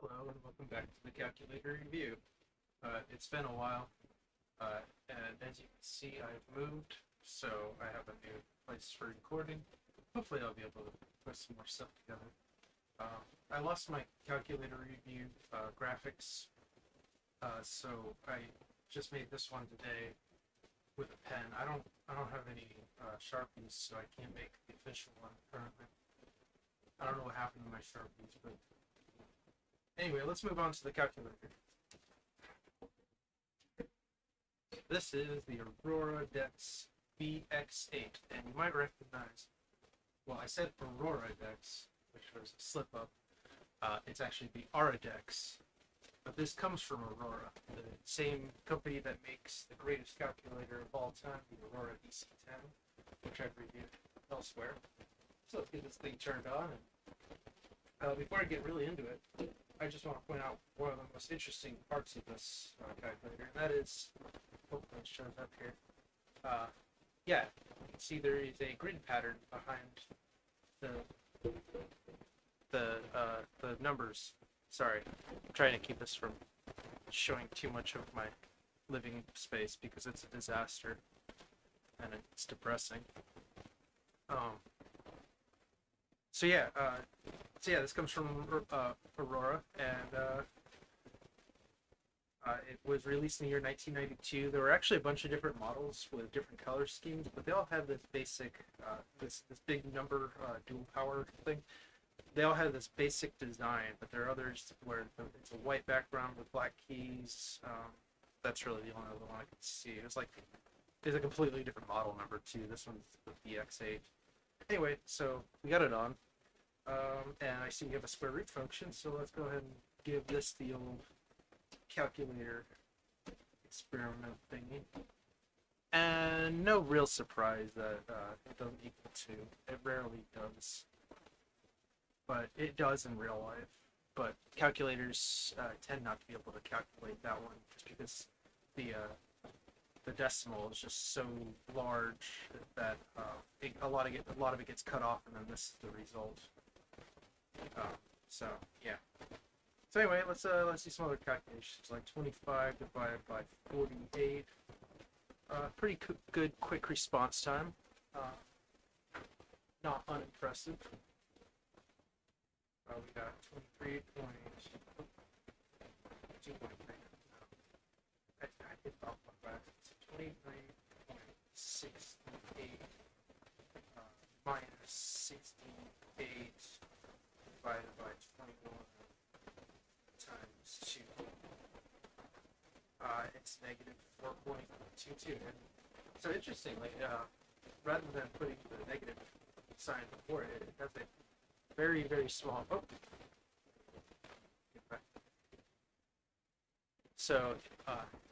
Hello and welcome back to the calculator review. It's been a while, and as you can see, I've moved, so I have a new place for recording. Hopefully, I'll be able to put some more stuff together. I lost my calculator review graphics, so I just made this one today with a pen. I don't have any Sharpies, so I can't make the official one currently. I don't know what happened to my Sharpies, but anyway, let's move on to the calculator. This is the Auradex BX-8, and you might recognize, well, I said Auradex, which was a slip-up. It's actually the Auradex, but this comes from Aurora, the same company that makes the greatest calculator of all time, the Aurora EC10, which I've reviewed elsewhere. So let's get this thing turned on, and before I get really into it, I just want to point out one of the most interesting parts of this calculator, and that is, hopefully it shows up here. Yeah, you can see there is a grid pattern behind the numbers. Sorry, I'm trying to keep this from showing too much of my living space because it's a disaster and it's depressing. So yeah, this comes from Aurora, and it was released in the year 1992. There were actually a bunch of different models with different color schemes, but they all had this basic, this big number dual power thing. They all had this basic design, but there are others where it's a white background with black keys. That's really the only other one I can see. It's a completely different model number too. This one's the BX-8. Anyway, so we got it on. And I see we have a square root function, so let's go ahead and give this the old calculator experiment thingy. And no real surprise that it doesn't equal 2. It rarely does. But it does in real life. But calculators tend not to be able to calculate that one just because the decimal is just so large that a lot of it gets cut off, and then this is the result. So yeah. So anyway, let's do some other calculations. Like 25 divided by 48. Pretty good quick response time. Not unimpressive. We got 23.2. I did off my back. 23.68 minus 68 divided by 21 times 2. It's negative 4.22. And so interestingly, rather than putting the negative sign before it, it has a very, very small. Oh. So,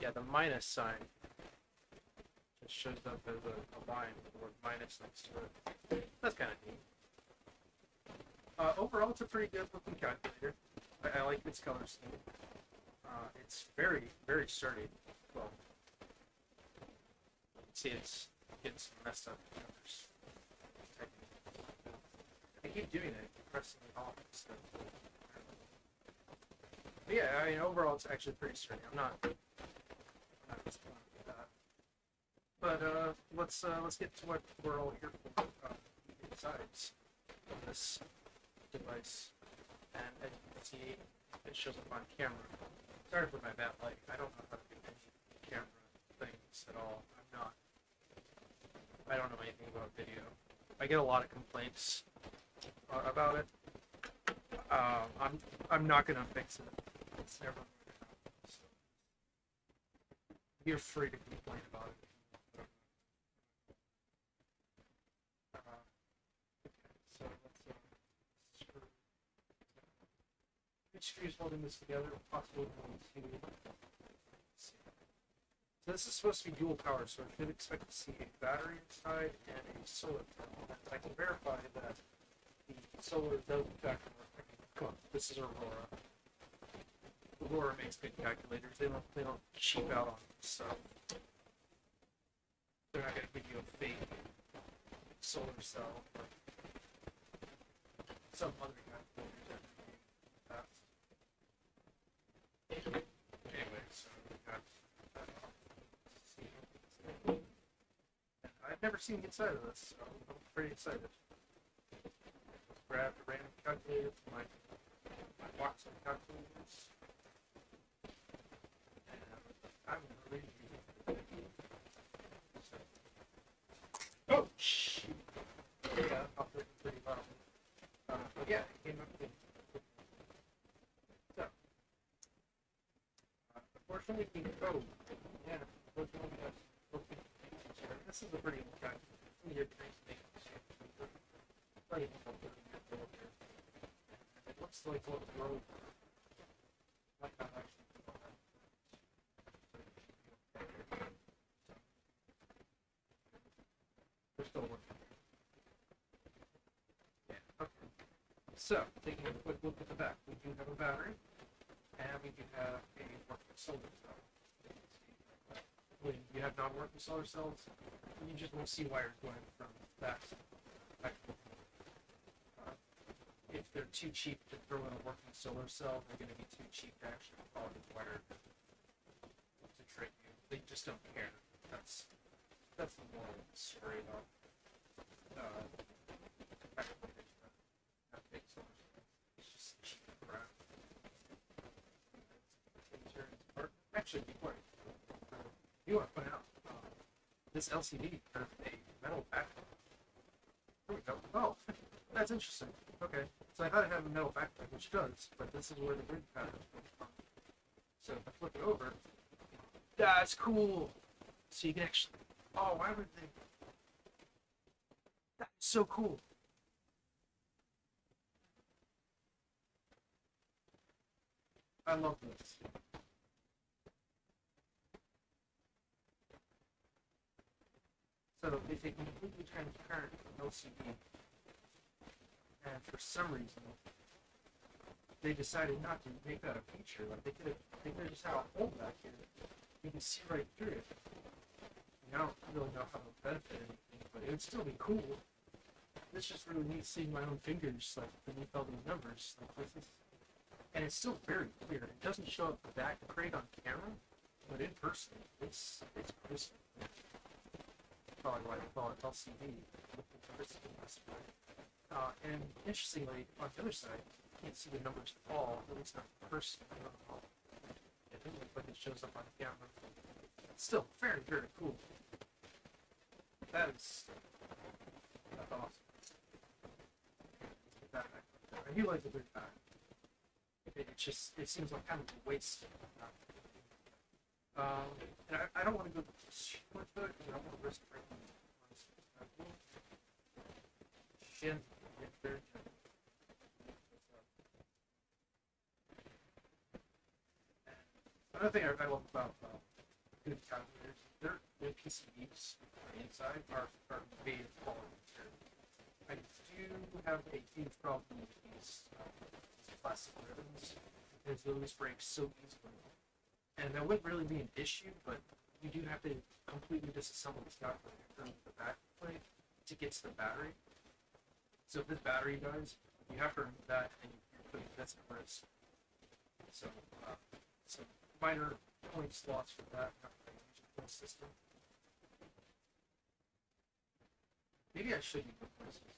yeah, the minus sign just shows up as a line with the word minus next to it. That's kind of neat. Overall, it's a pretty good looking calculator. I like its color scheme. It's very, very sturdy. Well, you can see it's messed up. I keep doing it, pressing it off and stuff. But yeah, I mean, overall, it's actually pretty sturdy. I'm not disappointed with that. But let's get to what we're all here for. Besides this device, and as you can see, it shows up on camera. Sorry for my bad light. I don't know how to do any camera things at all. I don't know anything about video. I get a lot of complaints about it. I'm not gonna fix it. It's never going to happen. So you're free to complain about it. So let's which screws holding this together? Possibly one, two. So this is supposed to be dual power, so I should expect to see a battery inside and a solar panel. I can verify that the solar does in fact work. Come on, this is Aurora. Aurora makes good calculators. They don't cheap out on stuff. They're not gonna give you a fake solar cell or some other calculators that I've never seen the inside of this, so I'm pretty excited. Grab a random calculator from my box of calculators. And I'm going to read you. Oh, shoot. Yeah, I'll put it pretty loud. But yeah, it came up with. So, unfortunately, we can go. Yeah, unfortunately, this is a pretty old guy. It looks like what the road might not actually be on that. We're still working. Yeah, okay. So, taking a quick look at the back, we do have a battery, and we do have a working solar cell. When you have non-working solar cells, you just won't see wires going from back to back. If they're too cheap to throw in a working solar cell, they're going to be too cheap to actually follow the wire to trick you. They just don't care. That's the moral of the story about big solar cells. It's just cheap crap. Actually, before you want to point out, this LCD has a metal backplate. There we go. Oh, that's interesting. Okay, so I thought it had a metal backplate, which it does, but this is where the grid pattern comes from. So if I flip it over, that's cool. So you can actually. Oh, why would they? That's so cool. I love this. So it's a completely transparent LCD, and for some reason, they decided not to make that a feature. Like they could have just had a hole back here. You can see right through it. I don't really know how to benefit anything, but it would still be cool. It's just really neat seeing my own fingers like beneath all these numbers. Like this is, and it's still very clear. It doesn't show up that great on camera, but in person, it's crystal. Probably why they call it LCD. And interestingly, on the other side, you can't see the numbers at all, at least not in person. It doesn't look like it shows up on camera. It's still very, very cool. That's awesome. I do like the big back. It seems like kind of a waste. And I don't want to go too much further because I don't want to risk breaking my shin. Another thing I love about good calculators, their PCBs on the inside are made of quality material. I do have a huge problem with these plastic ribbons because those break so easily. And that wouldn't really be an issue, but you do have to completely disassemble this calculator from the back plate to get to the battery. So if this battery dies, you have to remove that and you're putting this at risk. So some minor points lost for that, not the point system. Maybe I should use the point system.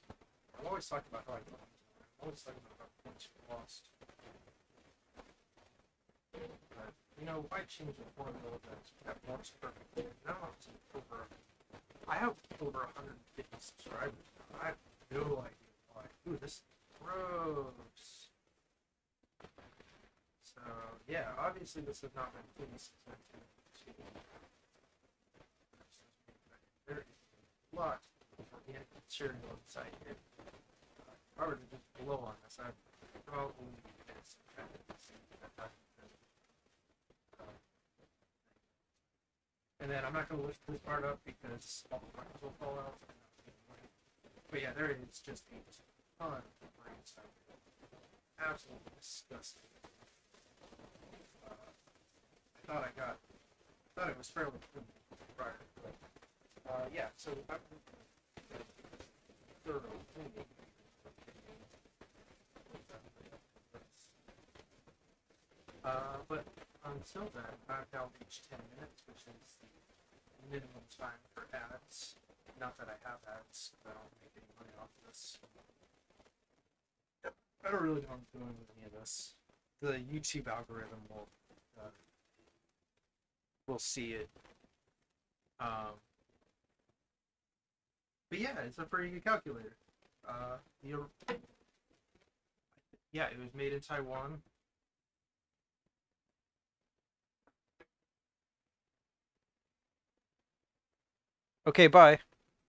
I'm always talking about how I don't. I'm always talking about how points are lost. But, you know, why change the formula that works perfectly? Now I have over 150 subscribers now. I have no idea why. Ooh, this is gross. So, yeah, obviously this has not been fully cemented. There is a lot of organic material inside here. If I were to just blow on this, I'd probably miss kind of that. And then I'm not going to lift this part up because all the parts will fall out. But yeah, there is just a ton of brain stuff. Absolutely disgusting. I thought it was fairly clean prior. But, yeah, so I'm thorough cleaning. But until then, I've now reached 10 minutes, which is the minimum time for ads. not that I have ads, 'cause I don't make any money off of this. I don't really know what I'm doing with any of this. The YouTube algorithm will see it. But yeah, it's a pretty good calculator. Yeah, it was made in Taiwan. Okay, bye.